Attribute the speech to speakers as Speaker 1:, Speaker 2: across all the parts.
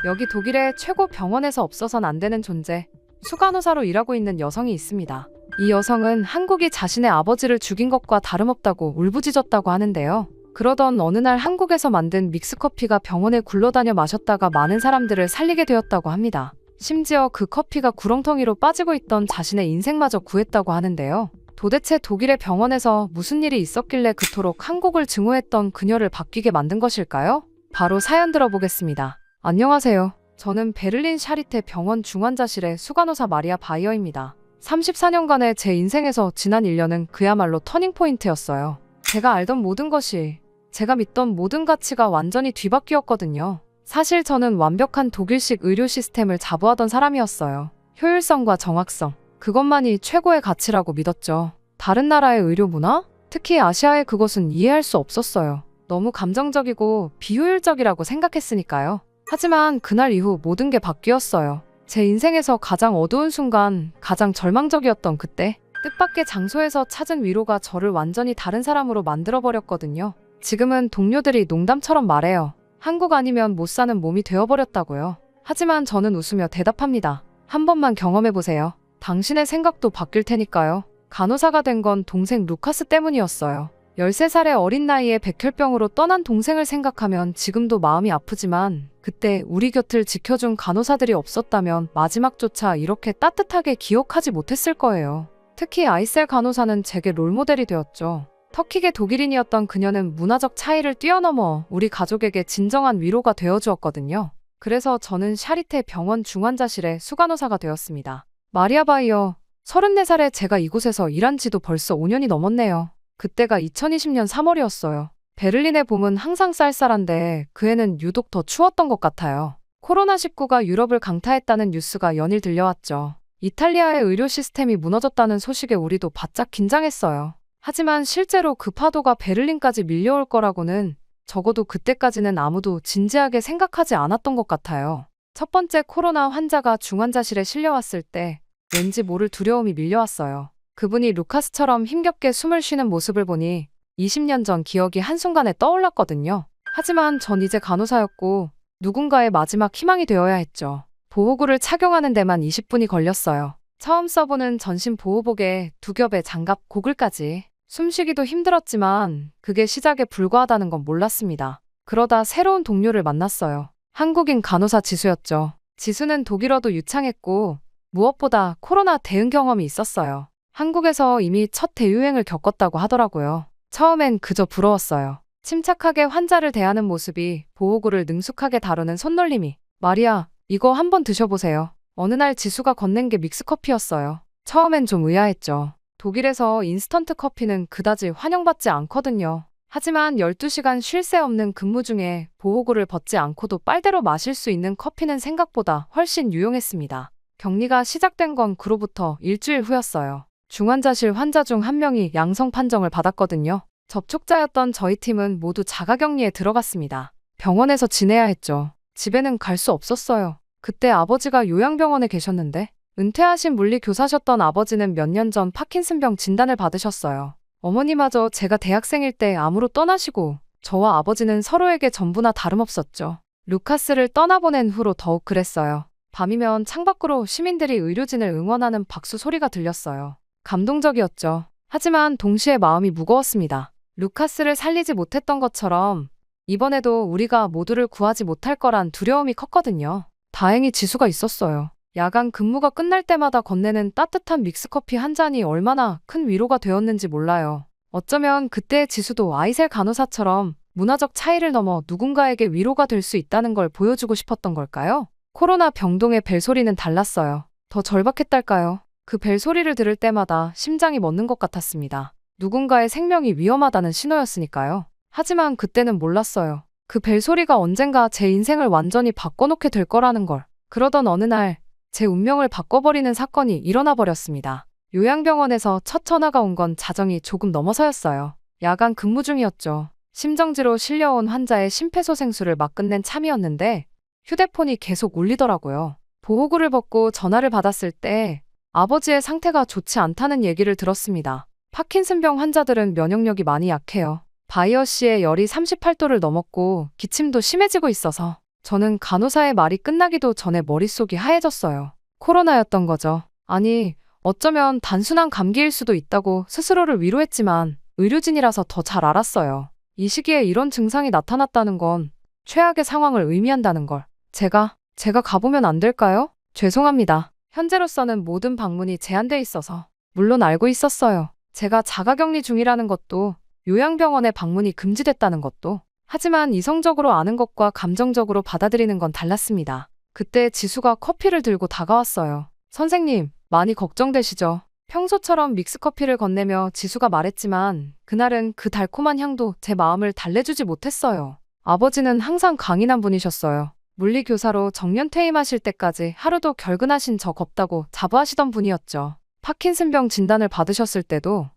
Speaker 1: 여기 독일의 최고 병원에서 없어선 안 되는 존재, 수간호사로 일하고 있는 여성이 있습니다. 이 여성은 한국이 자신의 아버지를 죽인 것과 다름없다고 울부짖었다고 하는데요. 그러던 어느 날 한국에서 만든 믹스커피가 병원에 굴러다녀 마셨다가 많은 사람들을 살리게 되었다고 합니다. 심지어 그 커피가 구렁텅이로 빠지고 있던 자신의 인생마저 구했다고 하는데요. 도대체 독일의 병원에서 무슨 일이 있었길래 그토록 한국을 증오했던 그녀를 바뀌게 만든 것일까요? 바로 사연 들어보겠습니다. 안녕하세요. 저는 베를린 샤리테 병원 중환자실의 수간호사 마리아 바이어입니다. 34년간의 제 인생에서 지난 1년은 그야말로 터닝포인트였어요. 제가 알던 모든 것이, 제가 믿던 모든 가치가 완전히 뒤바뀌었거든요. 사실 저는 완벽한 독일식 의료 시스템을 자부하던 사람이었어요. 효율성과 정확성, 그것만이 최고의 가치라고 믿었죠. 다른 나라의 의료 문화? 특히 아시아의 그것은 이해할 수 없었어요. 너무 감정적이고 비효율적이라고 생각했으니까요. 하지만 그날 이후 모든 게 바뀌었어요. 제 인생에서 가장 어두운 순간, 가장 절망적이었던 그때, 뜻밖의 장소에서 찾은 위로가 저를 완전히 다른 사람으로 만들어버렸거든요. 지금은 동료들이 농담처럼 말해요. 한국 아니면 못 사는 몸이 되어버렸다고요. 하지만 저는 웃으며 대답합니다. 한 번만 경험해보세요. 당신의 생각도 바뀔 테니까요. 간호사가 된 건 동생 루카스 때문이었어요. 13살의 어린 나이에 백혈병으로 떠난 동생을 생각하면 지금도 마음이 아프지만 그때 우리 곁을 지켜준 간호사들이 없었다면 마지막조차 이렇게 따뜻하게 기억하지 못했을 거예요. 특히 아이셀 간호사는 제게 롤모델이 되었죠. 터키계 독일인이었던 그녀는 문화적 차이를 뛰어넘어 우리 가족에게 진정한 위로가 되어주었거든요. 그래서 저는 샤리테 병원 중환자실의 수간호사가 되었습니다. 마리아 바이어, 34살에 제가 이곳에서 일한 지도 벌써 5년이 넘었네요. 그때가 2020년 3월이었어요. 베를린의 봄은 항상 쌀쌀한데 그 해는 유독 더 추웠던 것 같아요. 코로나19가 유럽을 강타했다는 뉴스가 연일 들려왔죠. 이탈리아의 의료 시스템이 무너졌다는 소식에 우리도 바짝 긴장했어요. 하지만 실제로 그 파도가 베를린까지 밀려올 거라고는 적어도 그때까지는 아무도 진지하게 생각하지 않았던 것 같아요. 첫 번째 코로나 환자가 중환자실에 실려왔을 때 왠지 모를 두려움이 밀려왔어요. 그분이 루카스처럼 힘겹게 숨을 쉬는 모습을 보니 20년 전 기억이 한순간에 떠올랐거든요. 하지만 전 이제 간호사였고 누군가의 마지막 희망이 되어야 했죠. 보호구를 착용하는 데만 20분이 걸렸어요. 처음 써보는 전신 보호복에 두 겹의 장갑, 고글까지. 숨쉬기도 힘들었지만 그게 시작에 불과하다는 건 몰랐습니다. 그러다 새로운 동료를 만났어요. 한국인 간호사 지수였죠. 지수는 독일어도 유창했고 무엇보다 코로나 대응 경험이 있었어요. 한국에서 이미 첫 대유행을 겪었다고 하더라고요. 처음엔 그저 부러웠어요. 침착하게 환자를 대하는 모습이, 보호구를 능숙하게 다루는 손놀림이. 마리아, 이거 한번 드셔보세요. 어느 날 지수가 건넨 게 믹스커피였어요. 처음엔 좀 의아했죠. 독일에서 인스턴트 커피는 그다지 환영받지 않거든요. 하지만 12시간 쉴 새 없는 근무 중에 보호구를 벗지 않고도 빨대로 마실 수 있는 커피는 생각보다 훨씬 유용했습니다. 격리가 시작된 건 그로부터 일주일 후였어요. 중환자실 환자 중 한 명이 양성 판정을 받았거든요. 접촉자였던 저희 팀은 모두 자가격리에 들어갔습니다. 병원에서 지내야 했죠. 집에는 갈 수 없었어요. 그때 아버지가 요양병원에 계셨는데 은퇴하신 물리교사셨던 아버지는 몇 년 전 파킨슨병 진단을 받으셨어요. 어머니마저 제가 대학생일 때 암으로 떠나시고 저와 아버지는 서로에게 전부나 다름없었죠. 루카스를 떠나보낸 후로 더욱 그랬어요. 밤이면 창밖으로 시민들이 의료진을 응원하는 박수 소리가 들렸어요. 감동적이었죠. 하지만 동시에 마음이 무거웠습니다. 루카스를 살리지 못했던 것처럼 이번에도 우리가 모두를 구하지 못할 거란 두려움이 컸거든요. 다행히 지수가 있었어요. 야간 근무가 끝날 때마다 건네는 따뜻한 믹스커피 한 잔이 얼마나 큰 위로가 되었는지 몰라요. 어쩌면 그때의 지수도 아이셀 간호사처럼 문화적 차이를 넘어 누군가에게 위로가 될 수 있다는 걸 보여주고 싶었던 걸까요? 코로나 병동의 벨소리는 달랐어요. 더 절박했달까요? 그 벨소리를 들을 때마다 심장이 멎는 것 같았습니다. 누군가의 생명이 위험하다는 신호였으니까요. 하지만 그때는 몰랐어요. 그 벨소리가 언젠가 제 인생을 완전히 바꿔놓게 될 거라는 걸. 그러던 어느 날 제 운명을 바꿔버리는 사건이 일어나 버렸습니다. 요양병원에서 첫 전화가 온 건 자정이 조금 넘어서였어요. 야간 근무 중이었죠. 심정지로 실려온 환자의 심폐소생술을 막 끝낸 참이었는데 휴대폰이 계속 울리더라고요. 보호구를 벗고 전화를 받았을 때 아버지의 상태가 좋지 않다는 얘기를 들었습니다. 파킨슨병 환자들은 면역력이 많이 약해요. 바이어 씨의 열이 38도를 넘었고 기침도 심해지고 있어서 저는 간호사의 말이 끝나기도 전에 머릿속이 하얘졌어요. 코로나였던 거죠. 아니, 어쩌면 단순한 감기일 수도 있다고 스스로를 위로했지만 의료진이라서 더 잘 알았어요. 이 시기에 이런 증상이 나타났다는 건 최악의 상황을 의미한다는 걸. 제가 가보면 안 될까요? 죄송합니다. 현재로서는 모든 방문이 제한돼 있어서. 물론 알고 있었어요. 제가 자가격리 중이라는 것도, 요양병원에 방문이 금지됐다는 것도. 하지만 이성적으로 아는 것과 감정적으로 받아들이는 건 달랐습니다. 그때 지수가 커피를 들고 다가왔어요. 선생님, 많이 걱정되시죠? 평소처럼 믹스커피를 건네며 지수가 말했지만 그날은 그 달콤한 향도 제 마음을 달래주지 못했어요. 아버지는 항상 강인한 분이셨어요. 물리교사로 정년 퇴임하실 때까지 하루도 결근하신 적 없다고 자부하시던 분이었죠. 파킨슨병 진단을 받으셨을 때도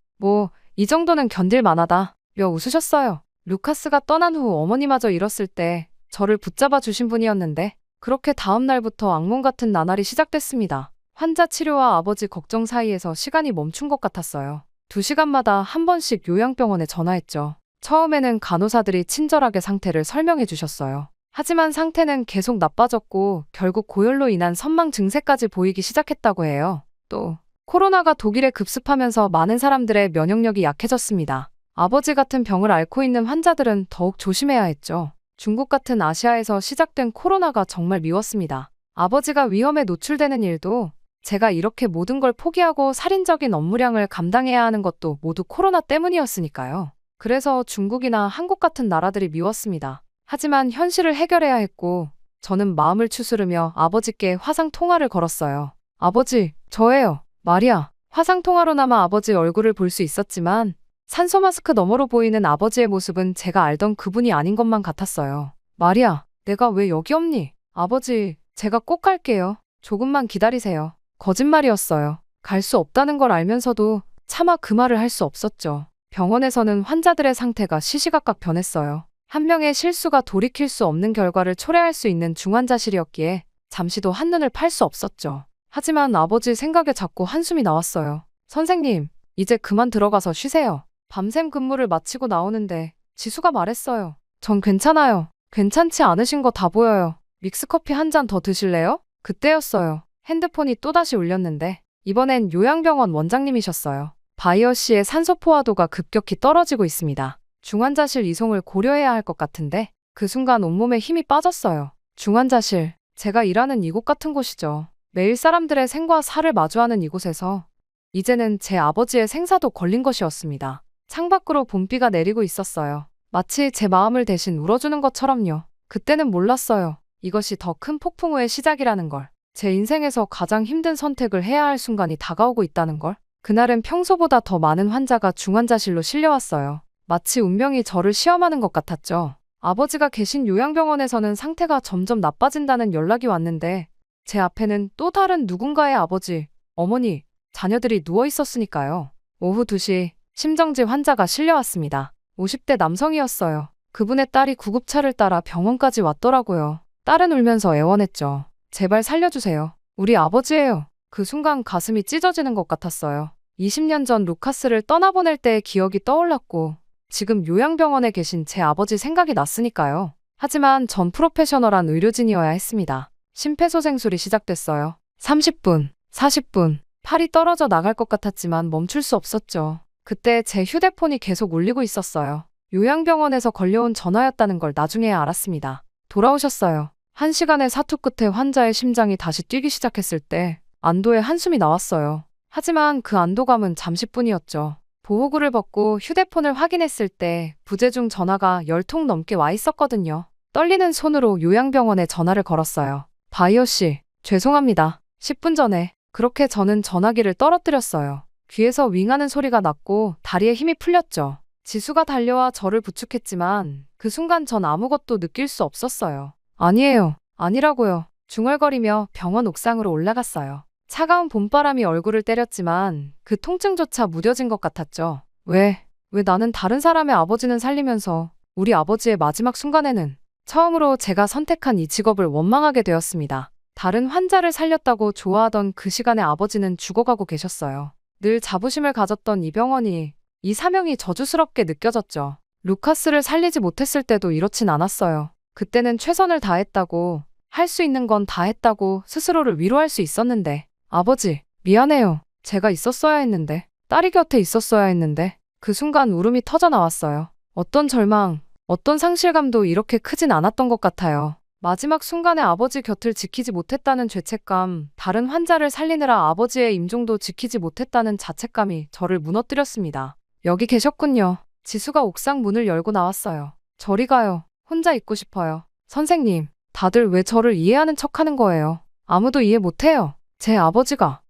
Speaker 1: 이 정도는 견딜 만하다 며 웃으셨어요. 루카스가 떠난 후 어머니마저 잃었을 때 저를 붙잡아 주신 분이었는데 그렇게 다음 날부터 악몽 같은 나날이 시작됐습니다. 환자 치료와 아버지 걱정 사이에서 시간이 멈춘 것 같았어요. 2시간마다 한 번씩 요양병원에 전화했죠. 처음에는 간호사들이 친절하게 상태를 설명해 주셨어요. 하지만 상태는 계속 나빠졌고 결국 고열로 인한 선망 증세까지 보이기 시작했다고 해요. 또 코로나가 독일에 급습하면서 많은 사람들의 면역력이 약해졌습니다. 아버지 같은 병을 앓고 있는 환자들은 더욱 조심해야 했죠. 중국 같은 아시아에서 시작된 코로나가 정말 미웠습니다. 아버지가 위험에 노출되는 일도, 제가 이렇게 모든 걸 포기하고 살인적인 업무량을 감당해야 하는 것도 모두 코로나 때문이었으니까요. 그래서 중국이나 한국 같은 나라들이 미웠습니다. 하지만 현실을 해결해야 했고 저는 마음을 추스르며 아버지께 화상통화를 걸었어요. 아버지, 저예요. 마리아. 화상통화로나마 아버지 얼굴을 볼 수 있었지만 산소 마스크 너머로 보이는 아버지의 모습은 제가 알던 그분이 아닌 것만 같았어요. 마리아, 내가 왜 여기 없니? 아버지, 제가 꼭 갈게요. 조금만 기다리세요. 거짓말이었어요. 갈 수 없다는 걸 알면서도 차마 그 말을 할 수 없었죠. 병원에서는 환자들의 상태가 시시각각 변했어요. 한 명의 실수가 돌이킬 수 없는 결과를 초래할 수 있는 중환자실이었기에 잠시도 한눈을 팔 수 없었죠. 하지만 아버지 생각에 자꾸 한숨이 나왔어요. 선생님, 이제 그만 들어가서 쉬세요. 밤샘 근무를 마치고 나오는데 지수가 말했어요. 전 괜찮아요. 괜찮지 않으신 거 다 보여요. 믹스커피 한 잔 더 드실래요? 그때였어요. 핸드폰이 또다시 울렸는데 이번엔 요양병원 원장님이셨어요. 바이어 씨의 산소 포화도가 급격히 떨어지고 있습니다. 중환자실 이송을 고려해야 할 것 같은데 그 순간 온몸에 힘이 빠졌어요. 중환자실, 제가 일하는 이곳 같은 곳이죠. 매일 사람들의 생과 사를 마주하는 이곳에서 이제는 제 아버지의 생사도 걸린 것이었습니다. 창밖으로 봄비가 내리고 있었어요. 마치 제 마음을 대신 울어주는 것처럼요. 그때는 몰랐어요. 이것이 더 큰 폭풍 우의 시작이라는 걸. 제 인생에서 가장 힘든 선택을 해야 할 순간이 다가오고 있다는 걸. 그날은 평소보다 더 많은 환자가 중환자실로 실려왔어요. 마치 운명이 저를 시험하는 것 같았죠. 아버지가 계신 요양병원에서는 상태가 점점 나빠진다는 연락이 왔는데 제 앞에는 또 다른 누군가의 아버지, 어머니, 자녀들이 누워 있었으니까요. 오후 2시 심정지 환자가 실려왔습니다. 50대 남성이었어요. 그분의 딸이 구급차를 따라 병원까지 왔더라고요. 딸은 울면서 애원했죠. 제발 살려주세요. 우리 아버지예요. 그 순간 가슴이 찢어지는 것 같았어요. 20년 전 루카스를 떠나보낼 때의 기억이 떠올랐고 지금 요양병원에 계신 제 아버지 생각이 났으니까요. 하지만 전 프로페셔널한 의료진이어야 했습니다. 심폐소생술이 시작됐어요. 30분, 40분, 팔이 떨어져 나갈 것 같았지만 멈출 수 없었죠. 그때 제 휴대폰이 계속 울리고 있었어요. 요양병원에서 걸려온 전화였다는 걸 나중에야 알았습니다. 돌아오셨어요. 1시간의 사투 끝에 환자의 심장이 다시 뛰기 시작했을 때 안도의 한숨이 나왔어요. 하지만 그 안도감은 잠시뿐이었죠. 보호구를 벗고 휴대폰을 확인했을 때 부재중 전화가 10통 넘게 와 있었거든요. 떨리는 손으로 요양병원에 전화를 걸었어요. 바이오 씨, 죄송합니다. 10분 전에 그렇게 저는 전화기를 떨어뜨렸어요. 귀에서 윙하는 소리가 났고 다리에 힘이 풀렸죠. 지수가 달려와 저를 부축했지만 그 순간 전 아무것도 느낄 수 없었어요. 아니에요. 아니라고요. 중얼거리며 병원 옥상으로 올라갔어요. 차가운 봄바람이 얼굴을 때렸지만 그 통증조차 무뎌진 것 같았죠. 왜 나는 다른 사람의 아버지는 살리면서 우리 아버지의 마지막 순간에는 처음으로 제가 선택한 이 직업을 원망하게 되었습니다. 다른 환자를 살렸다고 좋아하던 그 시간에 아버지는 죽어가고 계셨어요. 늘 자부심을 가졌던 이 병원이, 이 사명이 저주스럽게 느껴졌죠. 루카스를 살리지 못했을 때도 이렇진 않았어요. 그때는 최선을 다했다고, 할 수 있는 건 다 했다고 스스로를 위로할 수 있었는데, 아버지, 미안해요. 제가 있었어야 했는데, 딸이 곁에 있었어야 했는데, 그 순간 울음이 터져 나왔어요. 어떤 절망, 어떤 상실감도 이렇게 크진 않았던 것 같아요. 마지막 순간에 아버지 곁을 지키지 못했다는 죄책감, 다른 환자를 살리느라 아버지의 임종도 지키지 못했다는 자책감이 저를 무너뜨렸습니다. 여기 계셨군요. 지수가 옥상 문을 열고 나왔어요. 저리 가요. 혼자 있고 싶어요. 선생님, 다들 왜 저를 이해하는 척하는 거예요? 아무도 이해 못해요. 제 아버지가,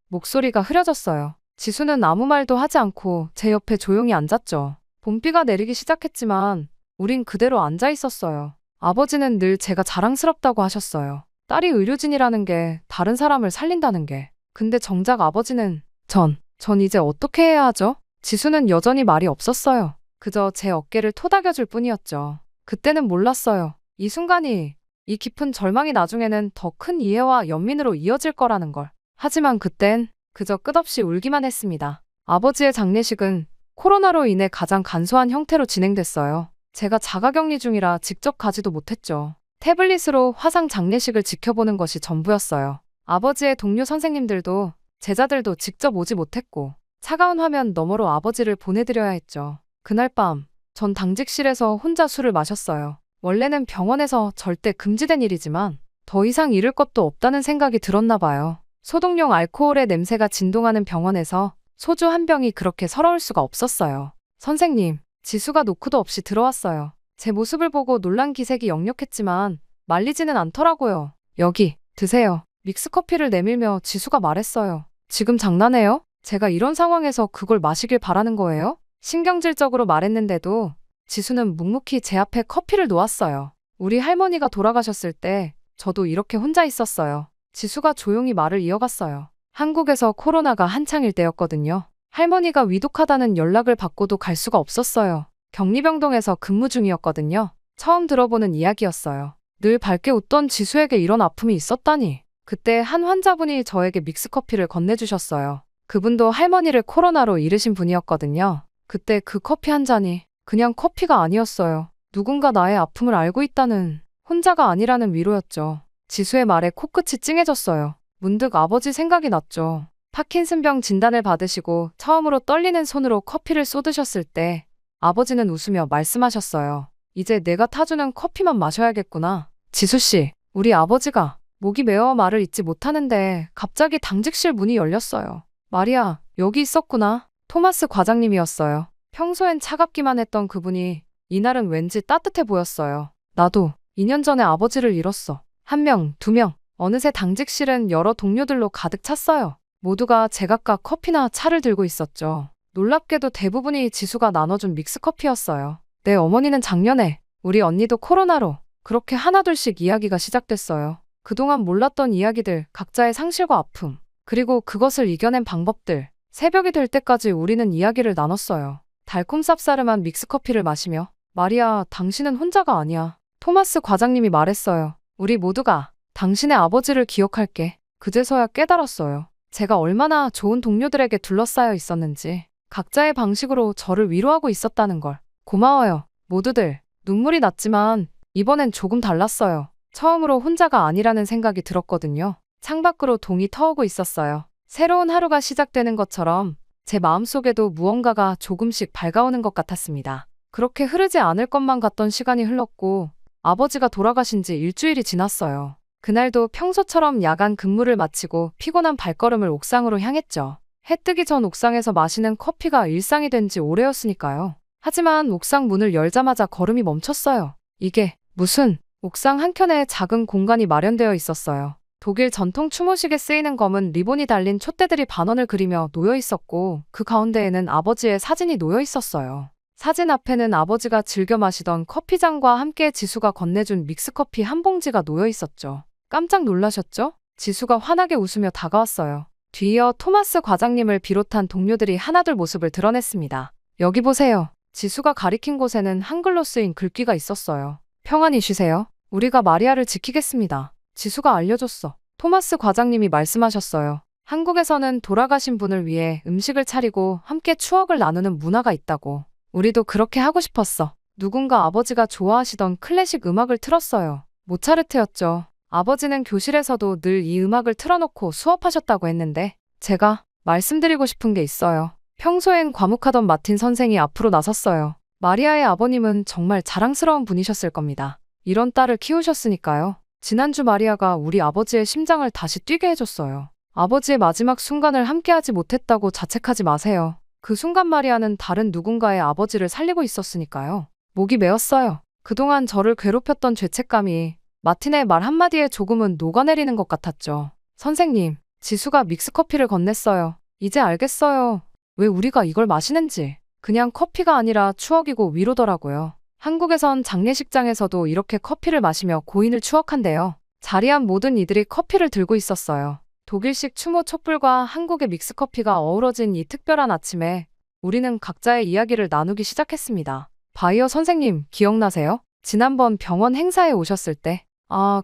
Speaker 1: 목소리가 흐려졌어요. 지수는 아무 말도 하지 않고 제 옆에 조용히 앉았죠. 봄비가 내리기 시작했지만 우린 그대로 앉아 있었어요. 아버지는 늘 제가 자랑스럽다고 하셨어요. 딸이 의료진이라는 게 다른 사람을 살린다는 게. 근데 정작 아버지는 전 이제 어떻게 해야 하죠? 지수는 여전히 말이 없었어요. 그저 제 어깨를 토닥여줄 뿐이었죠. 그때는 몰랐어요. 이 순간이, 이 깊은 절망이 나중에는 더 큰 이해와 연민으로 이어질 거라는 걸. 하지만 그땐 그저 끝없이 울기만 했습니다. 아버지의 장례식은 코로나로 인해 가장 간소한 형태로 진행됐어요. 제가 자가격리 중이라 직접 가지도 못했죠. 태블릿으로 화상 장례식을 지켜보는 것이 전부였어요. 아버지의 동료 선생님들도 제자들도 직접 오지 못했고 차가운 화면 너머로 아버지를 보내드려야 했죠. 그날 밤, 전 당직실에서 혼자 술을 마셨어요. 원래는 병원에서 절대 금지된 일이지만 더 이상 잃을 것도 없다는 생각이 들었나 봐요. 소독용 알코올의 냄새가 진동하는 병원에서 소주 한 병이 그렇게 서러울 수가 없었어요. 선생님, 지수가 노크도 없이 들어왔어요. 제 모습을 보고 놀란 기색이 역력했지만 말리지는 않더라고요. 여기, 드세요. 믹스커피를 내밀며 지수가 말했어요. 지금 장난해요? 제가 이런 상황에서 그걸 마시길 바라는 거예요? 신경질적으로 말했는데도 지수는 묵묵히 제 앞에 커피를 놓았어요. 우리 할머니가 돌아가셨을 때 저도 이렇게 혼자 있었어요. 지수가 조용히 말을 이어갔어요. 한국에서 코로나가 한창일 때였거든요. 할머니가 위독하다는 연락을 받고도 갈 수가 없었어요. 격리병동에서 근무 중이었거든요. 처음 들어보는 이야기였어요. 늘 밝게 웃던 지수에게 이런 아픔이 있었다니. 그때 한 환자분이 저에게 믹스커피를 건네주셨어요. 그분도 할머니를 코로나로 잃으신 분이었거든요. 그때 그 커피 한 잔이 그냥 커피가 아니었어요. 누군가 나의 아픔을 알고 있다는, 혼자가 아니라는 위로였죠. 지수의 말에 코끝이 찡해졌어요. 문득 아버지 생각이 났죠. 파킨슨병 진단을 받으시고 처음으로 떨리는 손으로 커피를 쏟으셨을 때 아버지는 웃으며 말씀하셨어요. 이제 내가 타주는 커피만 마셔야겠구나. 지수씨, 우리 아버지가 목이 메어 말을 잇지 못하는데 갑자기 당직실 문이 열렸어요. 마리아, 여기 있었구나. 토마스 과장님이었어요. 평소엔 차갑기만 했던 그분이 이날은 왠지 따뜻해 보였어요. 나도 2년 전에 아버지를 잃었어. 1명, 2명. 어느새 당직실은 여러 동료들로 가득 찼어요. 모두가 제각각 커피나 차를 들고 있었죠. 놀랍게도 대부분이 지수가 나눠준 믹스커피였어요. 내 어머니는 작년에, 우리 언니도 코로나로 그렇게 하나둘씩 이야기가 시작됐어요. 그동안 몰랐던 이야기들, 각자의 상실과 아픔, 그리고 그것을 이겨낸 방법들. 새벽이 될 때까지 우리는 이야기를 나눴어요. 달콤 쌉싸름한 믹스커피를 마시며 마리아, 당신은 혼자가 아니야. 토마스 과장님이 말했어요. 우리 모두가 당신의 아버지를 기억할게. 그제서야 깨달았어요. 제가 얼마나 좋은 동료들에게 둘러싸여 있었는지, 각자의 방식으로 저를 위로하고 있었다는 걸. 고마워요. 모두들. 눈물이 났지만 이번엔 조금 달랐어요. 처음으로 혼자가 아니라는 생각이 들었거든요. 창밖으로 동이 터오고 있었어요. 새로운 하루가 시작되는 것처럼 제 마음속에도 무언가가 조금씩 밝아오는 것 같았습니다. 그렇게 흐르지 않을 것만 같던 시간이 흘렀고 아버지가 돌아가신 지 일주일이 지났어요. 그날도 평소처럼 야간 근무를 마치고 피곤한 발걸음을 옥상으로 향했죠. 해 뜨기 전 옥상에서 마시는 커피가 일상이 된 지 오래였으니까요. 하지만 옥상 문을 열자마자 걸음이 멈췄어요. 이게 무슨, 옥상 한켠에 작은 공간이 마련되어 있었어요. 독일 전통 추모식에 쓰이는 검은 리본이 달린 촛대들이 반원을 그리며 놓여 있었고 그 가운데에는 아버지의 사진이 놓여 있었어요. 사진 앞에는 아버지가 즐겨 마시던 커피잔과 함께 지수가 건네준 믹스커피 한 봉지가 놓여 있었죠. 깜짝 놀라셨죠? 지수가 환하게 웃으며 다가왔어요. 뒤이어 토마스 과장님을 비롯한 동료들이 하나둘 모습을 드러냈습니다. 여기 보세요. 지수가 가리킨 곳에는 한글로 쓰인 글귀가 있었어요. 평안히 쉬세요. 우리가 마리아를 지키겠습니다. 지수가 알려줬어. 토마스 과장님이 말씀하셨어요. 한국에서는 돌아가신 분을 위해 음식을 차리고 함께 추억을 나누는 문화가 있다고. 우리도 그렇게 하고 싶었어. 누군가 아버지가 좋아하시던 클래식 음악을 틀었어요. 모차르트였죠. 아버지는 교실에서도 늘 이 음악을 틀어놓고 수업하셨다고 했는데 제가 말씀드리고 싶은 게 있어요. 평소엔 과묵하던 마틴 선생이 앞으로 나섰어요. 마리아의 아버님은 정말 자랑스러운 분이셨을 겁니다. 이런 딸을 키우셨으니까요. 지난주 마리아가 우리 아버지의 심장을 다시 뛰게 해줬어요. 아버지의 마지막 순간을 함께하지 못했다고 자책하지 마세요. 그 순간 마리아는 다른 누군가의 아버지를 살리고 있었으니까요. 목이 메었어요. 그동안 저를 괴롭혔던 죄책감이 마틴의 말 한마디에 조금은 녹아내리는 것 같았죠. 선생님, 지수가 믹스커피를 건넸어요. 이제 알겠어요. 왜 우리가 이걸 마시는지. 그냥 커피가 아니라 추억이고 위로더라고요. 한국에선 장례식장에서도 이렇게 커피를 마시며 고인을 추억한대요. 자리한 모든 이들이 커피를 들고 있었어요. 독일식 추모 촛불과 한국의 믹스커피가 어우러진 이 특별한 아침에 우리는 각자의 이야기를 나누기 시작했습니다. 바이어 선생님, 기억나세요? 지난번 병원 행사에 오셨을 때.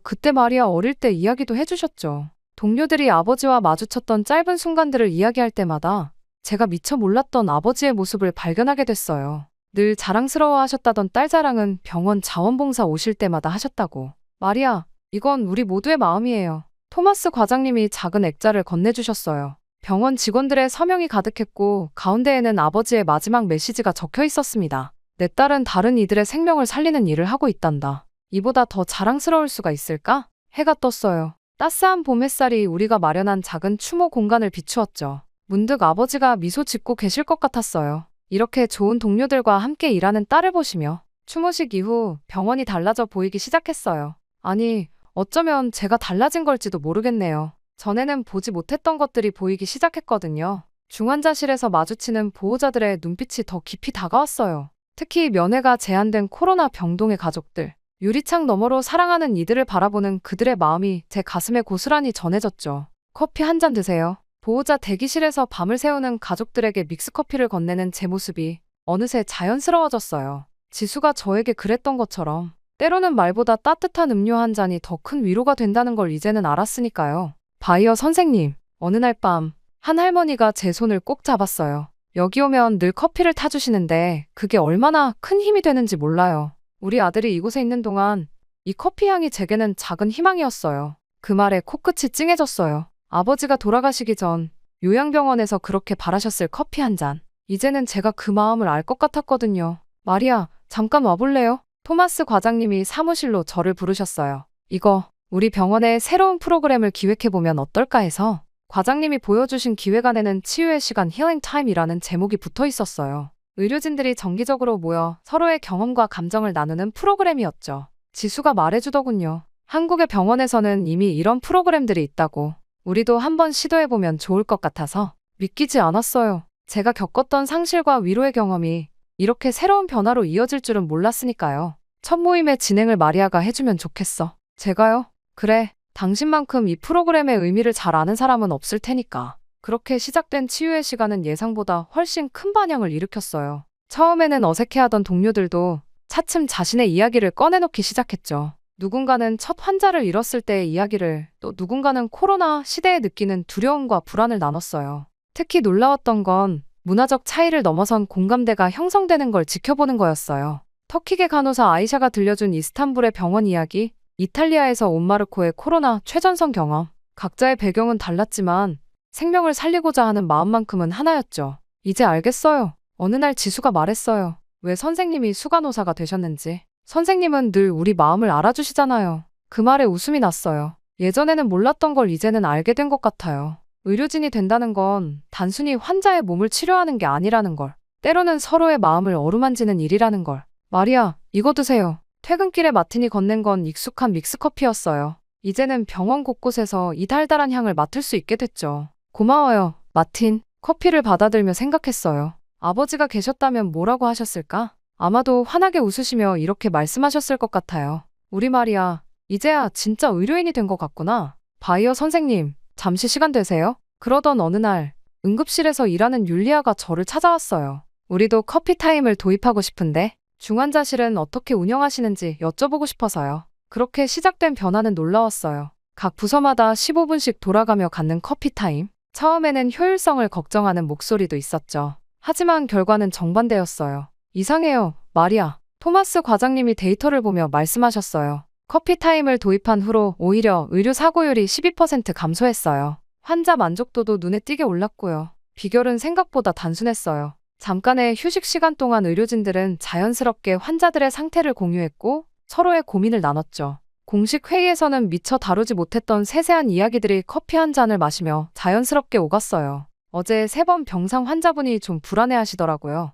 Speaker 1: 그때 마리아 어릴 때 이야기도 해주셨죠. 동료들이 아버지와 마주쳤던 짧은 순간들을 이야기할 때마다 제가 미처 몰랐던 아버지의 모습을 발견하게 됐어요. 늘 자랑스러워 하셨다던 딸 자랑은 병원 자원봉사 오실 때마다 하셨다고. 마리아, 이건 우리 모두의 마음이에요. 토마스 과장님이 작은 액자를 건네주셨어요. 병원 직원들의 서명이 가득했고 가운데에는 아버지의 마지막 메시지가 적혀 있었습니다. 내 딸은 다른 이들의 생명을 살리는 일을 하고 있단다. 이보다 더 자랑스러울 수가 있을까? 해가 떴어요. 따스한 봄 햇살이 우리가 마련한 작은 추모 공간을 비추었죠. 문득 아버지가 미소 짓고 계실 것 같았어요. 이렇게 좋은 동료들과 함께 일하는 딸을 보시며 추모식 이후 병원이 달라져 보이기 시작했어요. 아니, 어쩌면 제가 달라진 걸지도 모르겠네요. 전에는 보지 못했던 것들이 보이기 시작했거든요. 중환자실에서 마주치는 보호자들의 눈빛이 더 깊이 다가왔어요. 특히 면회가 제한된 코로나 병동의 가족들. 유리창 너머로 사랑하는 이들을 바라보는 그들의 마음이 제 가슴에 고스란히 전해졌죠. 커피 한 잔 드세요. 보호자 대기실에서 밤을 새우는 가족들에게 믹스커피를 건네는 제 모습이 어느새 자연스러워졌어요. 지수가 저에게 그랬던 것처럼 때로는 말보다 따뜻한 음료 한 잔이 더 큰 위로가 된다는 걸 이제는 알았으니까요. 바이어 선생님, 어느 날 밤 한 할머니가 제 손을 꼭 잡았어요. 여기 오면 늘 커피를 타주시는데 그게 얼마나 큰 힘이 되는지 몰라요. 우리 아들이 이곳에 있는 동안 이 커피 향이 제게는 작은 희망이었어요. 그 말에 코끝이 찡해졌어요. 아버지가 돌아가시기 전 요양병원에서 그렇게 바라셨을 커피 한 잔. 이제는 제가 그 마음을 알 것 같았거든요. 마리아, 잠깐 와볼래요? 토마스 과장님이 사무실로 저를 부르셨어요. 이거 우리 병원에 새로운 프로그램을 기획해보면 어떨까 해서 과장님이 보여주신 기획안에는 치유의 시간 힐링 타임이라는 제목이 붙어 있었어요. 의료진들이 정기적으로 모여 서로의 경험과 감정을 나누는 프로그램이었죠. 지수가 말해주더군요. 한국의 병원에서는 이미 이런 프로그램들이 있다고. 우리도 한번 시도해보면 좋을 것 같아서 믿기지 않았어요. 제가 겪었던 상실과 위로의 경험이 이렇게 새로운 변화로 이어질 줄은 몰랐으니까요. 첫 모임의 진행을 마리아가 해주면 좋겠어. 제가요? 그래. 당신만큼 이 프로그램의 의미를 잘 아는 사람은 없을 테니까. 그렇게 시작된 치유의 시간은 예상보다 훨씬 큰 반향을 일으켰어요. 처음에는 어색해하던 동료들도 차츰 자신의 이야기를 꺼내놓기 시작했죠. 누군가는 첫 환자를 잃었을 때의 이야기를, 또 누군가는 코로나 시대에 느끼는 두려움과 불안을 나눴어요. 특히 놀라웠던 건 문화적 차이를 넘어선 공감대가 형성되는 걸 지켜보는 거였어요. 터키계 간호사 아이샤가 들려준 이스탄불의 병원 이야기, 이탈리아에서 온 마르코의 코로나 최전선 경험. 각자의 배경은 달랐지만 생명을 살리고자 하는 마음만큼은 하나였죠. 이제 알겠어요. 어느 날 지수가 말했어요. 왜 선생님이 수간호사가 되셨는지. 선생님은 늘 우리 마음을 알아주시잖아요. 그 말에 웃음이 났어요. 예전에는 몰랐던 걸 이제는 알게 된 것 같아요. 의료진이 된다는 건 단순히 환자의 몸을 치료하는 게 아니라는 걸. 때로는 서로의 마음을 어루만지는 일이라는 걸. 마리아, 이거 드세요. 퇴근길에 마틴이 건넨 건 익숙한 믹스커피였어요. 이제는 병원 곳곳에서 이 달달한 향을 맡을 수 있게 됐죠. 고마워요, 마틴. 커피를 받아들며 생각했어요. 아버지가 계셨다면 뭐라고 하셨을까? 아마도 환하게 웃으시며 이렇게 말씀하셨을 것 같아요. 우리 마리아, 이제야 진짜 의료인이 된 것 같구나. 바이어 선생님, 잠시 시간 되세요? 그러던 어느 날 응급실에서 일하는 율리아가 저를 찾아왔어요. 우리도 커피 타임을 도입하고 싶은데 중환자실은 어떻게 운영하시는지 여쭤보고 싶어서요. 그렇게 시작된 변화는 놀라웠어요. 각 부서마다 15분씩 돌아가며 갖는 커피 타임. 처음에는 효율성을 걱정하는 목소리도 있었죠. 하지만 결과는 정반대였어요. 이상해요, 마리아. 토마스 과장님이 데이터를 보며 말씀하셨어요. 커피 타임을 도입한 후로 오히려 의료 사고율이 12% 감소했어요. 환자 만족도도 눈에 띄게 올랐고요. 비결은 생각보다 단순했어요. 잠깐의 휴식 시간 동안 의료진들은 자연스럽게 환자들의 상태를 공유했고 서로의 고민을 나눴죠. 공식 회의에서는 미처 다루지 못했던 세세한 이야기들이 커피 한 잔을 마시며 자연스럽게 오갔어요. 어제 3번 병상 환자분이 좀 불안해하시더라고요.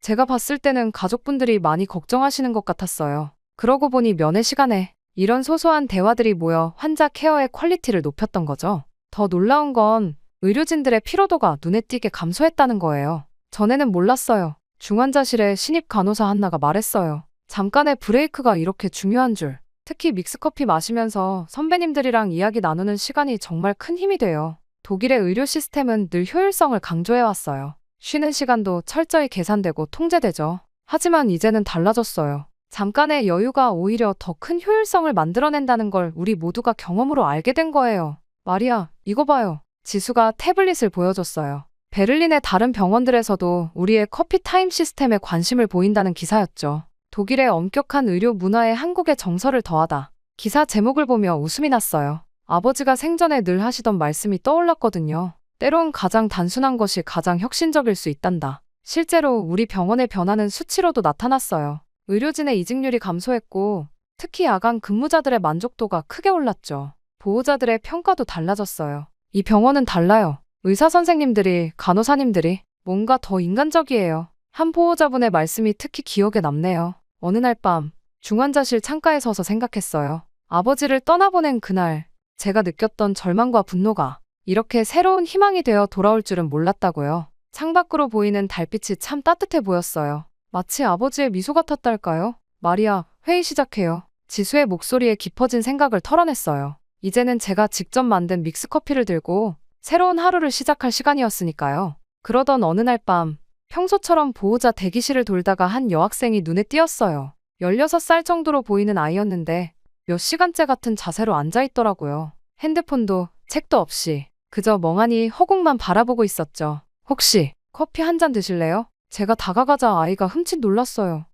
Speaker 1: 제가 봤을 때는 가족분들이 많이 걱정하시는 것 같았어요. 그러고 보니 면회 시간에 이런 소소한 대화들이 모여 환자 케어의 퀄리티를 높였던 거죠. 더 놀라운 건 의료진들의 피로도가 눈에 띄게 감소했다는 거예요. 전에는 몰랐어요. 중환자실에 신입 간호사 한나가 말했어요. 잠깐의 브레이크가 이렇게 중요한 줄. 특히 믹스커피 마시면서 선배님들이랑 이야기 나누는 시간이 정말 큰 힘이 돼요. 독일의 의료 시스템은 늘 효율성을 강조해왔어요. 쉬는 시간도 철저히 계산되고 통제되죠. 하지만 이제는 달라졌어요. 잠깐의 여유가 오히려 더 큰 효율성을 만들어낸다는 걸 우리 모두가 경험으로 알게 된 거예요. 마리아, 이거 봐요. 지수가 태블릿을 보여줬어요. 베를린의 다른 병원들에서도 우리의 커피 타임 시스템에 관심을 보인다는 기사였죠. 독일의 엄격한 의료 문화에 한국의 정서를 더하다. 기사 제목을 보며 웃음이 났어요. 아버지가 생전에 늘 하시던 말씀이 떠올랐거든요. 때론 가장 단순한 것이 가장 혁신적일 수 있단다. 실제로 우리 병원의 변화는 수치로도 나타났어요. 의료진의 이직률이 감소했고 특히 야간 근무자들의 만족도가 크게 올랐죠. 보호자들의 평가도 달라졌어요. 이 병원은 달라요. 의사 선생님들이, 간호사님들이 뭔가 더 인간적이에요. 한 보호자분의 말씀이 특히 기억에 남네요. 어느 날 밤 중환자실 창가에 서서 생각했어요. 아버지를 떠나보낸 그날 제가 느꼈던 절망과 분노가 이렇게 새로운 희망이 되어 돌아올 줄은 몰랐다고요. 창밖으로 보이는 달빛이 참 따뜻해 보였어요. 마치 아버지의 미소 같았달까요? 마리아, 회의 시작해요. 지수의 목소리에 깊어진 생각을 털어냈어요. 이제는 제가 직접 만든 믹스커피를 들고 새로운 하루를 시작할 시간이었으니까요. 그러던 어느 날 밤 평소처럼 보호자 대기실을 돌다가 한 여학생이 눈에 띄었어요. 16살 정도로 보이는 아이였는데 몇 시간째 같은 자세로 앉아있더라고요. 핸드폰도 책도 없이 그저 멍하니 허공만 바라보고 있었죠. 혹시 커피 한 잔 드실래요? 제가 다가가자 아이가 흠칫 놀랐어요.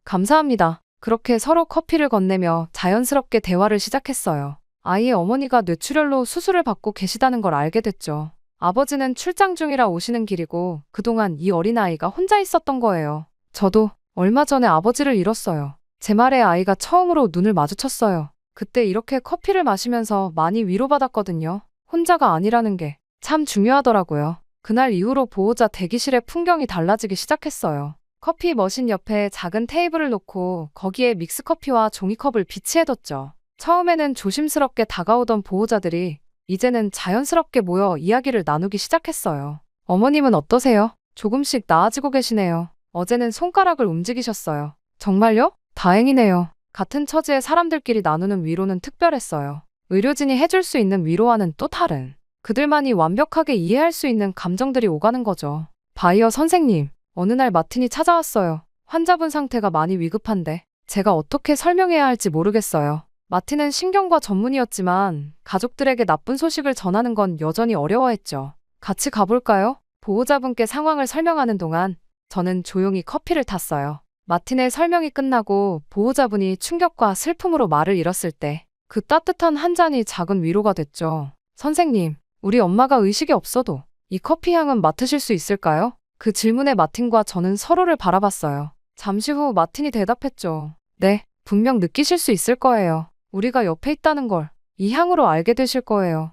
Speaker 1: 감사합니다. 그렇게 서로 커피를 건네며 자연스럽게 대화를 시작했어요. 아이의 어머니가 뇌출혈로 수술을 받고 계시다는 걸 알게 됐죠. 아버지는 출장 중이라 오시는 길이고 그동안 이 어린아이가 혼자 있었던 거예요. 저도 얼마 전에 아버지를 잃었어요. 제 말에 아이가 처음으로 눈을 마주쳤어요. 그때 이렇게 커피를 마시면서 많이 위로받았거든요. 혼자가 아니라는 게 참 중요하더라고요. 그날 이후로 보호자 대기실의 풍경이 달라지기 시작했어요. 커피 머신 옆에 작은 테이블을 놓고 거기에 믹스커피와 종이컵을 비치해뒀죠. 처음에는 조심스럽게 다가오던 보호자들이 이제는 자연스럽게 모여 이야기를 나누기 시작했어요. 어머님은 어떠세요? 조금씩 나아지고 계시네요. 어제는 손가락을 움직이셨어요. 정말요? 다행이네요. 같은 처지의 사람들끼리 나누는 위로는 특별했어요. 의료진이 해줄 수 있는 위로와는 또 다른, 그들만이 완벽하게 이해할 수 있는 감정들이 오가는 거죠. 바이어 선생님, 어느 날 마틴이 찾아왔어요. 환자분 상태가 많이 위급한데 제가 어떻게 설명해야 할지 모르겠어요. 마틴은 신경과 전문이었지만 가족들에게 나쁜 소식을 전하는 건 여전히 어려워했죠. 같이 가볼까요? 보호자분께 상황을 설명하는 동안 저는 조용히 커피를 탔어요. 마틴의 설명이 끝나고 보호자분이 충격과 슬픔으로 말을 잃었을 때 그 따뜻한 한 잔이 작은 위로가 됐죠. 선생님, 우리 엄마가 의식이 없어도 이 커피 향은 맡으실 수 있을까요? 그 질문에 마틴과 저는 서로를 바라봤어요. 잠시 후 마틴이 대답했죠. 네, 분명 느끼실 수 있을 거예요. 우리가 옆에 있다는 걸 이 향으로 알게 되실 거예요.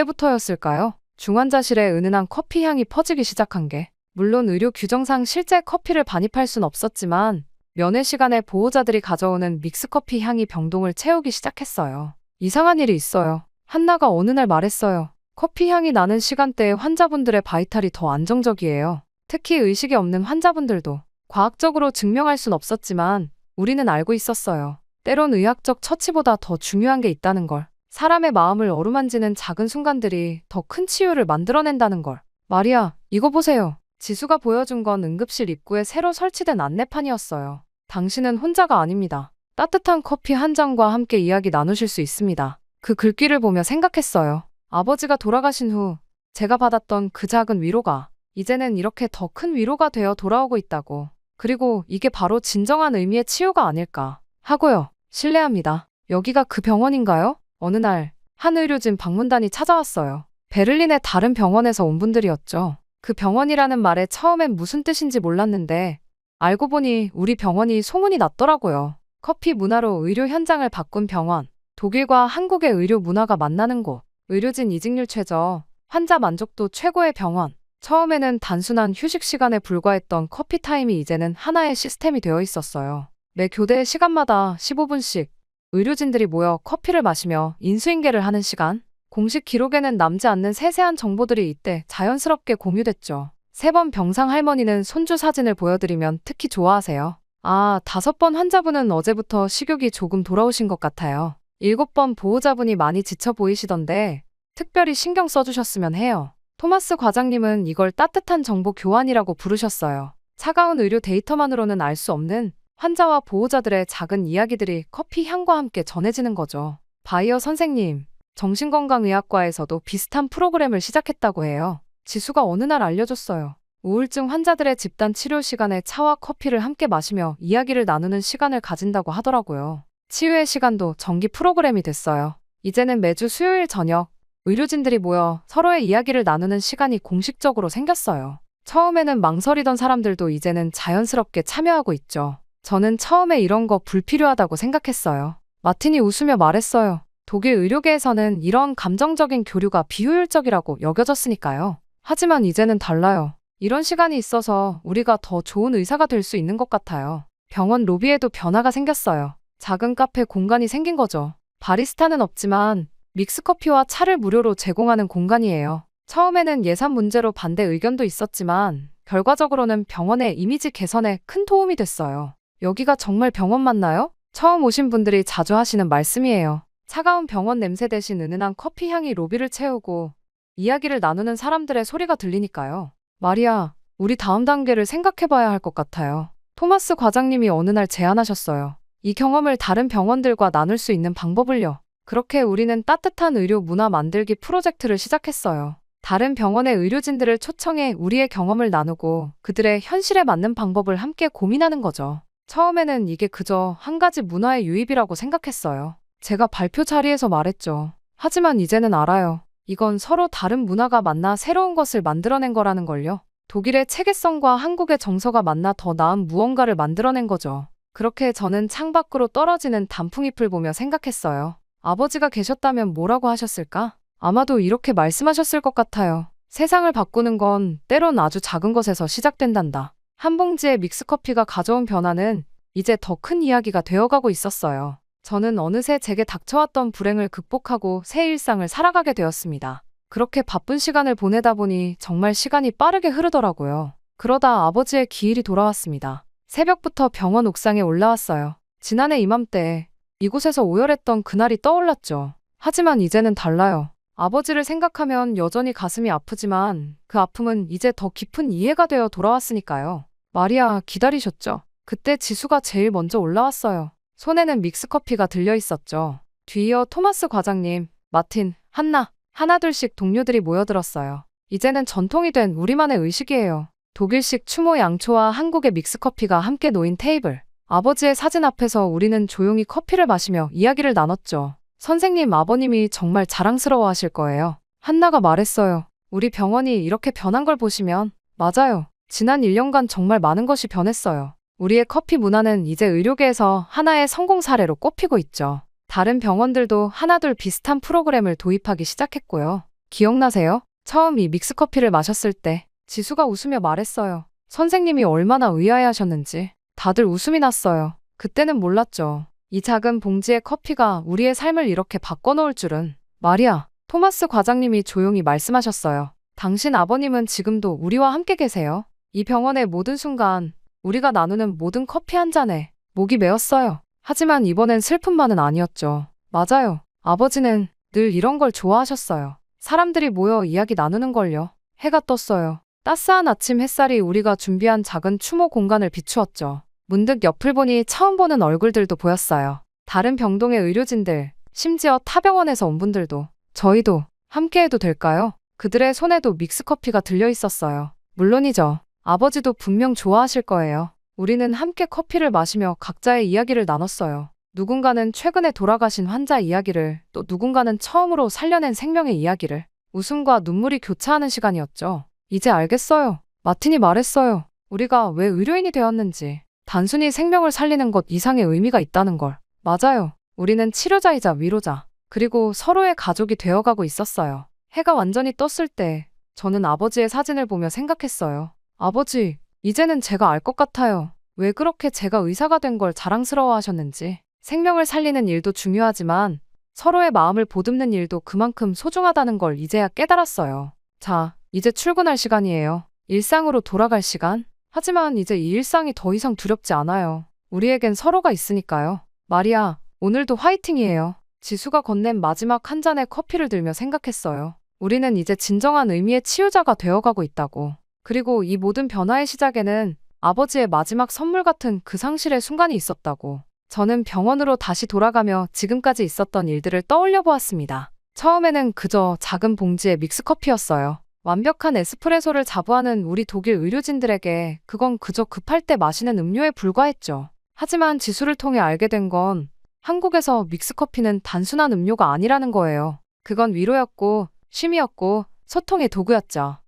Speaker 1: 그때부터였을까요? 중환자실에 은은한 커피 향이 퍼지기 시작한 게. 물론 의료 규정상 실제 커피를 반입할 순 없었지만 면회 시간에 보호자들이 가져오는 믹스커피 향이 병동을 채우기 시작했어요. 이상한 일이 있어요. 한나가 어느 날 말했어요. 커피 향이 나는 시간대에 환자분들의 바이탈이 더 안정적이에요. 특히 의식이 없는 환자분들도. 과학적으로 증명할 순 없었지만 우리는 알고 있었어요. 때론 의학적 처치보다 더 중요한 게 있다는 걸. 사람의 마음을 어루만지는 작은 순간들이 더 큰 치유를 만들어낸다는 걸. 마리아, 이거 보세요. 지수가 보여준 건 응급실 입구에 새로 설치된 안내판이었어요. 당신은 혼자가 아닙니다. 따뜻한 커피 한 잔과 함께 이야기 나누실 수 있습니다. 그 글귀를 보며 생각했어요. 아버지가 돌아가신 후 제가 받았던 그 작은 위로가 이제는 이렇게 더 큰 위로가 되어 돌아오고 있다고. 그리고 이게 바로 진정한 의미의 치유가 아닐까 하고요. 실례합니다. 여기가 그 병원인가요? 어느 날 한 의료진 방문단이 찾아왔어요. 베를린의 다른 병원에서 온 분들이었죠. 그 병원이라는 말에 처음엔 무슨 뜻인지 몰랐는데 알고 보니 우리 병원이 소문이 났더라고요. 커피 문화로 의료 현장을 바꾼 병원. 독일과 한국의 의료 문화가 만나는 곳. 의료진 이직률 최저. 환자 만족도 최고의 병원. 처음에는 단순한 휴식 시간에 불과했던 커피 타임이 이제는 하나의 시스템이 되어 있었어요. 매 교대 시간마다 15분씩 의료진들이 모여 커피를 마시며 인수인계를 하는 시간. 공식 기록에는 남지 않는 세세한 정보들이 이때 자연스럽게 공유됐죠. 3번 병상 할머니는 손주 사진을 보여드리면 특히 좋아하세요. 아, 5번 환자분은 어제부터 식욕이 조금 돌아오신 것 같아요. 7번 보호자분이 많이 지쳐 보이시던데 특별히 신경 써주셨으면 해요. 토마스 과장님은 이걸 따뜻한 정보 교환이라고 부르셨어요. 차가운 의료 데이터만으로는 알 수 없는 환자와 보호자들의 작은 이야기들이 커피 향과 함께 전해지는 거죠. 바이어 선생님, 정신건강의학과에서도 비슷한 프로그램을 시작했다고 해요. 지수가 어느 날 알려줬어요. 우울증 환자들의 집단 치료 시간에 차와 커피를 함께 마시며 이야기를 나누는 시간을 가진다고 하더라고요. 치유의 시간도 정기 프로그램이 됐어요. 이제는 매주 수요일 저녁 의료진들이 모여 서로의 이야기를 나누는 시간이 공식적으로 생겼어요. 처음에는 망설이던 사람들도 이제는 자연스럽게 참여하고 있죠. 저는 처음에 이런 거 불필요하다고 생각했어요. 마틴이 웃으며 말했어요. 독일 의료계에서는 이런 감정적인 교류가 비효율적이라고 여겨졌으니까요. 하지만 이제는 달라요. 이런 시간이 있어서 우리가 더 좋은 의사가 될 수 있는 것 같아요. 병원 로비에도 변화가 생겼어요. 작은 카페 공간이 생긴 거죠. 바리스타는 없지만 믹스커피와 차를 무료로 제공하는 공간이에요. 처음에는 예산 문제로 반대 의견도 있었지만 결과적으로는 병원의 이미지 개선에 큰 도움이 됐어요. 여기가 정말 병원 맞나요? 처음 오신 분들이 자주 하시는 말씀이에요. 차가운 병원 냄새 대신 은은한 커피 향이 로비를 채우고 이야기를 나누는 사람들의 소리가 들리니까요. 마리아, 우리 다음 단계를 생각해봐야 할 것 같아요. 토마스 과장님이 어느 날 제안하셨어요. 이 경험을 다른 병원들과 나눌 수 있는 방법을요. 그렇게 우리는 따뜻한 의료 문화 만들기 프로젝트를 시작했어요. 다른 병원의 의료진들을 초청해 우리의 경험을 나누고 그들의 현실에 맞는 방법을 함께 고민하는 거죠. 처음에는 이게 그저 한 가지 문화의 유입이라고 생각했어요. 제가 발표 자리에서 말했죠. 하지만 이제는 알아요. 이건 서로 다른 문화가 만나 새로운 것을 만들어낸 거라는 걸요. 독일의 체계성과 한국의 정서가 만나 더 나은 무언가를 만들어낸 거죠. 그렇게 저는 창밖으로 떨어지는 단풍잎을 보며 생각했어요. 아버지가 계셨다면 뭐라고 하셨을까? 아마도 이렇게 말씀하셨을 것 같아요. 세상을 바꾸는 건 때론 아주 작은 것에서 시작된단다. 한 봉지의 믹스커피가 가져온 변화는 이제 더 큰 이야기가 되어가고 있었어요. 저는 어느새 제게 닥쳐왔던 불행을 극복하고 새 일상을 살아가게 되었습니다. 그렇게 바쁜 시간을 보내다 보니 정말 시간이 빠르게 흐르더라고요. 그러다 아버지의 기일이 돌아왔습니다. 새벽부터 병원 옥상에 올라왔어요. 지난해 이맘때 이곳에서 오열했던 그날이 떠올랐죠. 하지만 이제는 달라요. 아버지를 생각하면 여전히 가슴이 아프지만 그 아픔은 이제 더 깊은 이해가 되어 돌아왔으니까요. 마리아, 기다리셨죠? 그때 지수가 제일 먼저 올라왔어요. 손에는 믹스커피가 들려 있었죠. 뒤이어 토마스 과장님, 마틴, 한나, 하나둘씩 동료들이 모여들었어요. 이제는 전통이 된 우리만의 의식이에요. 독일식 추모 양초와 한국의 믹스커피가 함께 놓인 테이블. 아버지의 사진 앞에서 우리는 조용히 커피를 마시며 이야기를 나눴죠. 선생님, 아버님이 정말 자랑스러워 하실 거예요. 한나가 말했어요. 우리 병원이 이렇게 변한 걸 보시면. 맞아요. 지난 1년간 정말 많은 것이 변했어요. 우리의 커피 문화는 이제 의료계에서 하나의 성공 사례로 꼽히고 있죠. 다른 병원들도 하나둘 비슷한 프로그램을 도입하기 시작했고요. 기억나세요? 처음 이 믹스커피를 마셨을 때 지수가 웃으며 말했어요. 선생님이 얼마나 의아해하셨는지. 다들 웃음이 났어요. 그때는 몰랐죠. 이 작은 봉지의 커피가 우리의 삶을 이렇게 바꿔놓을 줄은. 마리아, 토마스 과장님이 조용히 말씀하셨어요. 당신 아버님은 지금도 우리와 함께 계세요. 이 병원의 모든 순간, 우리가 나누는 모든 커피 한 잔에 목이 메었어요. 하지만 이번엔 슬픔만은 아니었죠. 맞아요. 아버지는 늘 이런 걸 좋아하셨어요. 사람들이 모여 이야기 나누는 걸요. 해가 떴어요. 따스한 아침 햇살이 우리가 준비한 작은 추모 공간을 비추었죠. 문득 옆을 보니 처음 보는 얼굴들도 보였어요. 다른 병동의 의료진들, 심지어 타 병원에서 온 분들도. 저희도 함께해도 될까요? 그들의 손에도 믹스커피가 들려 있었어요. 물론이죠. 아버지도 분명 좋아하실 거예요. 우리는 함께 커피를 마시며 각자의 이야기를 나눴어요. 누군가는 최근에 돌아가신 환자 이야기를, 또 누군가는 처음으로 살려낸 생명의 이야기를. 웃음과 눈물이 교차하는 시간이었죠. 이제 알겠어요. 마틴이 말했어요. 우리가 왜 의료인이 되었는지. 단순히 생명을 살리는 것 이상의 의미가 있다는 걸. 맞아요. 우리는 치료자이자 위로자, 그리고 서로의 가족이 되어가고 있었어요. 해가 완전히 떴을 때 저는 아버지의 사진을 보며 생각했어요. 아버지, 이제는 제가 알 것 같아요. 왜 그렇게 제가 의사가 된 걸 자랑스러워하셨는지. 생명을 살리는 일도 중요하지만 서로의 마음을 보듬는 일도 그만큼 소중하다는 걸 이제야 깨달았어요. 자, 이제 출근할 시간이에요. 일상으로 돌아갈 시간? 하지만 이제 이 일상이 더 이상 두렵지 않아요. 우리에겐 서로가 있으니까요. 마리아, 오늘도 화이팅이에요. 지수가 건넨 마지막 한 잔의 커피를 들며 생각했어요. 우리는 이제 진정한 의미의 치유자가 되어가고 있다고. 그리고 이 모든 변화의 시작에는 아버지의 마지막 선물 같은 그 상실의 순간이 있었다고. 저는 병원으로 다시 돌아가며 지금까지 있었던 일들을 떠올려 보았습니다. 처음에는 그저 작은 봉지의 믹스커피였어요. 완벽한 에스프레소를 자부하는 우리 독일 의료진들에게 그건 그저 급할 때 마시는 음료에 불과했죠. 하지만 지수를 통해 알게 된 건 한국에서 믹스커피는 단순한 음료가 아니라는 거예요. 그건 위로였고 쉼이었고 소통의 도구였죠.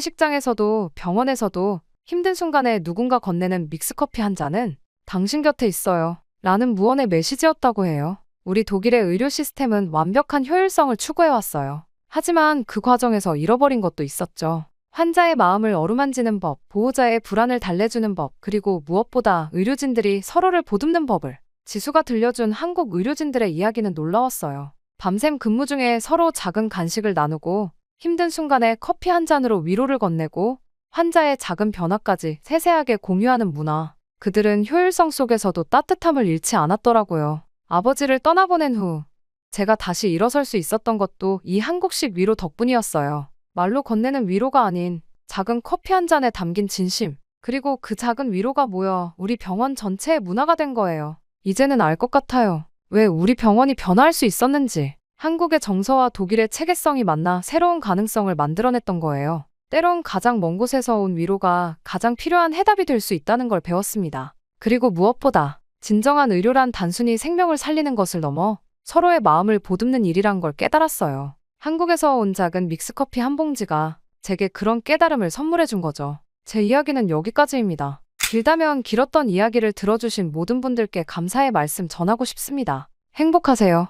Speaker 1: 장례식장에서도 병원에서도 힘든 순간에 누군가 건네는 믹스커피 한 잔은 당신 곁에 있어요 라는 무언의 메시지였다고 해요. 우리 독일의 의료 시스템은 완벽한 효율성을 추구해왔어요. 하지만 그 과정에서 잃어버린 것도 있었죠. 환자의 마음을 어루만지는 법, 보호자의 불안을 달래주는 법, 그리고 무엇보다 의료진들이 서로를 보듬는 법을. 지수가 들려준 한국 의료진들의 이야기는 놀라웠어요. 밤샘 근무 중에 서로 작은 간식을 나누고 힘든 순간에 커피 한 잔으로 위로를 건네고 환자의 작은 변화까지 세세하게 공유하는 문화. 그들은 효율성 속에서도 따뜻함을 잃지 않았더라고요. 아버지를 떠나보낸 후 제가 다시 일어설 수 있었던 것도 이 한국식 위로 덕분이었어요. 말로 건네는 위로가 아닌 작은 커피 한 잔에 담긴 진심. 그리고 그 작은 위로가 모여 우리 병원 전체의 문화가 된 거예요. 이제는 알 것 같아요. 왜 우리 병원이 변화할 수 있었는지. 한국의 정서와 독일의 체계성이 만나 새로운 가능성을 만들어냈던 거예요. 때론 가장 먼 곳에서 온 위로가 가장 필요한 해답이 될 수 있다는 걸 배웠습니다. 그리고 무엇보다 진정한 의료란 단순히 생명을 살리는 것을 넘어 서로의 마음을 보듬는 일이란 걸 깨달았어요. 한국에서 온 작은 믹스커피 한 봉지가 제게 그런 깨달음을 선물해 준 거죠. 제 이야기는 여기까지입니다. 길다면 길었던 이야기를 들어주신 모든 분들께 감사의 말씀 전하고 싶습니다. 행복하세요.